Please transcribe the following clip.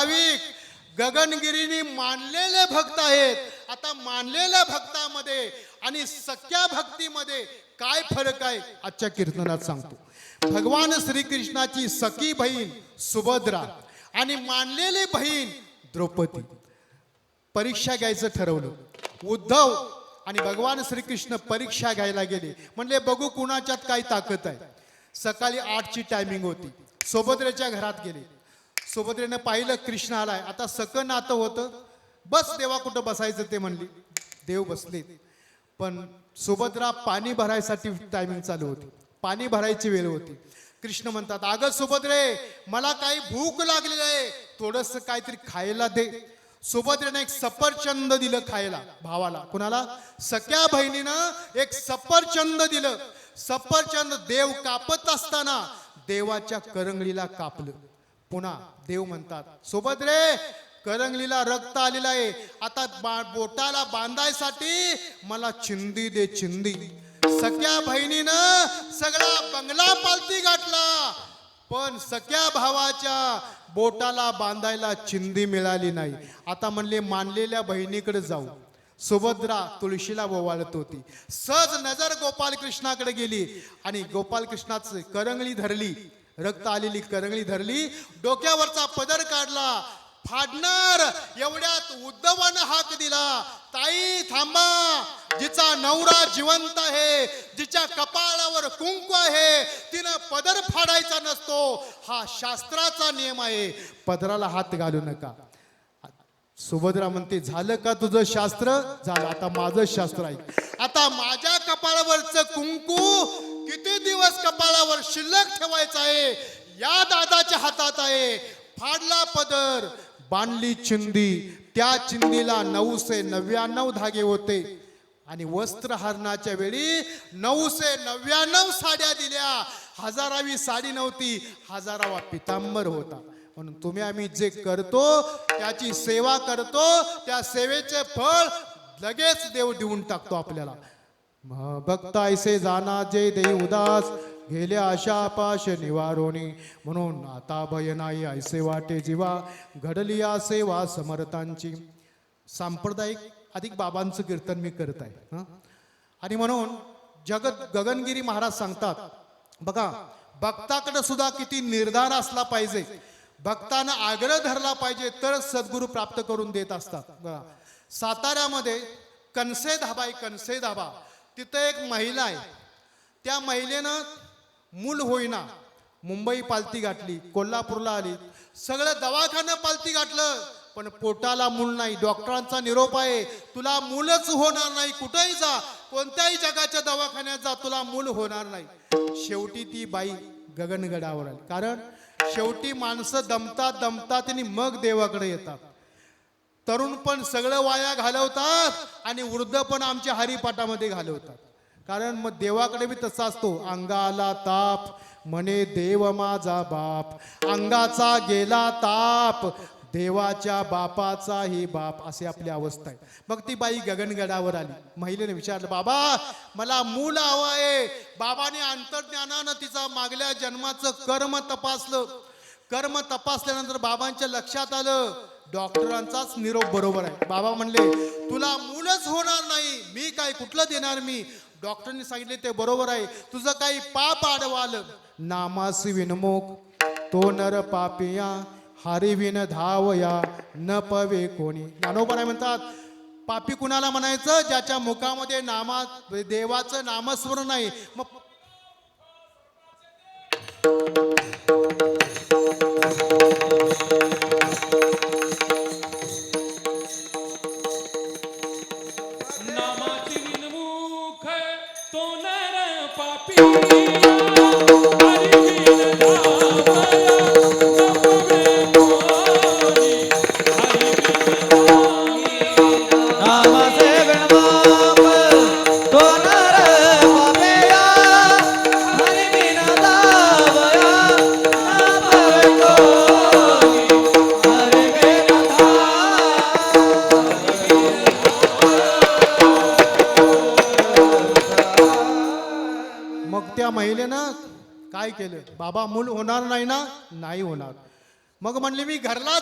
भाविक गगनगिरीनी मानलेले भक्त आहेत. आता मानलेल्या भक्तामध्ये आणि सख्या भक्तीमध्ये काय फरक आहे आजच्या कीर्तनात सांगतो. भगवान श्रीकृष्णाची सखी बहीण सुभद्रा आणि मानलेली बहीण द्रौपदी परीक्षा घ्यायचं ठरवलं. उद्धव आणि भगवान श्रीकृष्ण परीक्षा घ्यायला गेले. म्हणले बघू कुणाच्यात काय ताकद आहे. सकाळी 8ची टायमिंग होती. सुभद्रेच्या घरात गेले. सुभद्रेनं पाहिलं कृष्ण आलाय. आता सकं नातं होतं. बस देवा कुठं बसायचं ते म्हणली. देव बसले. पण सुभद्रा पाणी भरायसाठी टायमिंग चालू होती. पाणी भरायची वेळ होती. कृष्ण म्हणतात अगं सुभद्रे मला काही भूक लागलेली आहे, थोडंसं काहीतरी खायला दे. सुभद्रेने एक सफरचंद दिलं खायला भावाला. कुणाला? सख्या बहिणीनं एक सफरचंद दिलं. सफरचंद देव कापत असताना देवाच्या करंगळीला कापलं. पुन्हा देव म्हणतात सुभद्रे करंगलीला रक्त आलेलं आहे, आता बोटाला बांधायसाठी मला चिंदी दे चिंदी. सख्या बहिणीनं सगळा बंगला पालती गाठला, पण सख्या भावाच्या बोटाला बांधायला चिंदी मिळाली नाही. आता म्हणले मानलेल्या बहिणीकडे जाऊ. सुभद्रा तुळशीला ओवाळत होती. सहज नजर गोपाल कृष्णाकडे गेली आणि गोपाल कृष्णाची करंगळी धरली. रक्त आलेली करंगळी धरली. डोक्यावरचा पदर काढला. फाडणार एवढ्यात उद्धवानं हाक दिला ताई थांबा. जिचा नवरा जिवंत आहे, जिच्या कपाळावर कुंकू आहे, तिनं पदर फाडायचा नसतो. हा शास्त्राचा नियम आहे. पदराला हात घालू नका. सुभद्रा म्हणते झालं का तुझं शास्त्र? झालं. आता माझं शास्त्र आहे. आता माझ्या कपाळावरचं कुंकू किती दिवस कपाळावर शिल्लक ठेवायचं आहे या दादाच्या हातात आहे. फाडला पदर, बांधली चिंदी. त्या चिंदीला 999 धागे होते आणि वस्त्रहरणाच्या वेळी 999 साड्या दिल्या. 1000वी साडी नव्हती, 1000वा पितांबर होता. म्हणून तुम्ही आम्ही जे करतो त्याची सेवा करतो, त्या सेवेचे फळ लगेच देव देऊन टाकतो आपल्याला. भक्त ऐसे जाना जे देई उदास, गेल्या आशा पाश निवारोनी. म्हणून आता भय नाही ऐसे वाटे जीवा, घडली या सेवा समर्थांची. सांप्रदायिक अधिक बाबांचं कीर्तन मी करत आहे. आणि म्हणून गगनगिरी महाराज सांगतात बघा भक्ताकडे सुद्धा किती निर्धार असला पाहिजे. भक्तानं आग्रह धरला पाहिजे तर सद्गुरू प्राप्त करून देत असतात. बघा साताऱ्यामध्ये कनसे धाबा आहे. कनसे धाबा तिथं एक महिला आहे. त्या महिलेनं मूल होईना, मुंबई पालती गाठली, कोल्हापूरला आली, सगळं दवाखानं पालती गाठलं, पण पोटाला मूल नाही. डॉक्टरांचा निरोप आहे तुला मूलच होणार नाही. कुठेही जा, कोणत्याही जगाच्या दवाखान्यात जा, तुला मूल होणार नाही. शेवटी ती बाई गगनगडावर आली. कारण शेवटी माणसं दमतात दमतात आणि मग देवाकडे येतात. तरुण पण सगळं वाया घालवतात आणि वृद्ध पण आमच्या हरिपाठामध्ये घालवतात. कारण मग देवाकडे बी तसा असतो. अंगाला ताप म्हणे देव माझा बाप, अंगाचा गेला ताप देवाच्या बापाचाही बाप, अशी आपली अवस्था आहे. मग ती बाई गगनगडावर आली. महिलेने विचारलं बाबा मला मूल हवं आहे. बाबाने अंतर्ज्ञानानं तिचा मागल्या जन्माचं कर्म तपासलं. कर्म तपासल्यानंतर बाबांच्या लक्षात आलं डॉक्टरांचाच निरोप बरोबर आहे. बाबा म्हणले तुला मूलच होणार नाही. मी काय कुठलं देणार मी? डॉक्टरने सांगितले ते बरोबर आहे. तुझं काही पाप आडवालं. नामासी विनमुख तो नर पापिया, हरिविन धावया न पवे कोणी. ज्ञानोबा म्हणतात पापी कुणाला म्हणायचं? ज्याच्या मुखामध्ये नामा देवाचं नामस्मरण नाही. मग नामाची विनमुख तो नर पापी, महिलेनं काय केलं? बाबा मूल होणार नाही ना? नाही होणार. मग म्हणले मी घरला